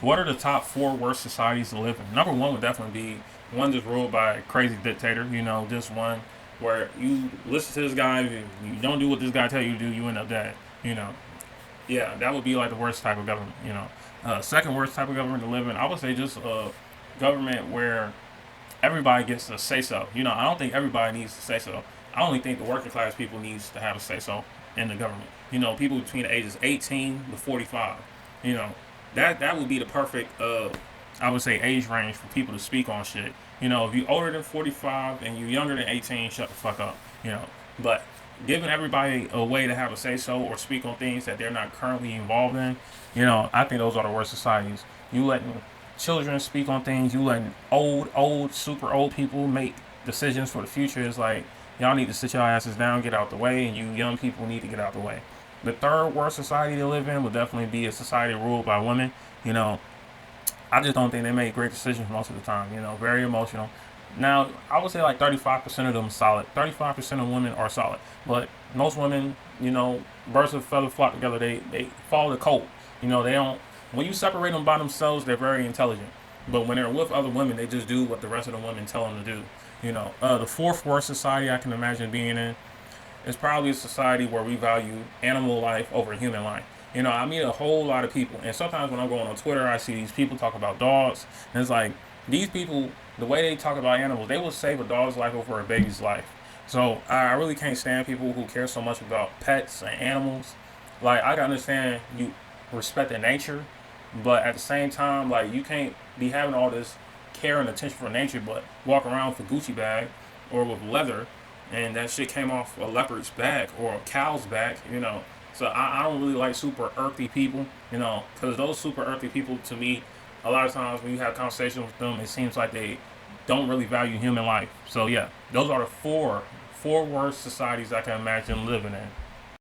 What are the top four worst societies to live in? Number one would definitely be one just ruled by a crazy dictator. You know, just one where you listen to this guy, you don't do what this guy tell you to do, you end up dead. You know, yeah, that would be like the worst type of government. You know, second worst type of government to live in, I would say just a government where everybody gets to say so. You know, I don't think everybody needs to say so. I only think the working class people needs to have a say so in the government. You know, people between the ages 18 to 45. You know, that would be the perfect I would say age range for people to speak on shit. You know, if you older than 45 and you younger than 18, shut the fuck up. You know, but giving everybody a way to have a say so or speak on things that they're not currently involved in, you know, I think those are the worst societies. You letting children speak on things, you letting super old people make decisions for the future. Is like y'all need to sit your asses down, get out the way, and you young people need to get out the way. The third worst society to live in would definitely be a society ruled by women. You know, I just don't think they make great decisions most of the time. You know, very emotional. Now, I would say like 35% of them are solid. 35% of women are solid. But most women, you know, birds of a feather flock together. They follow the code. You know, they don't. When you separate them by themselves, they're very intelligent. But when they're with other women, they just do what the rest of the women tell them to do. You know, the fourth worst society I can imagine being in is probably a society where we value animal life over human life. You know, I meet a whole lot of people, and sometimes when I'm going on Twitter, I see these people talk about dogs, and it's like these people, the way they talk about animals, they will save a dog's life over a baby's life. So I really can't stand people who care so much about pets and animals. Like I can understand you respecting nature, but at the same time, like you can't be having all this care and attention for nature, but walk around with a Gucci bag or with leather, and that shit came off a leopard's back or a cow's back, you know. So I don't really like super earthy people, you know, because those super earthy people, to me, a lot of times when you have conversations with them, it seems like they don't really value human life. So yeah, those are the four worst societies I can imagine living in.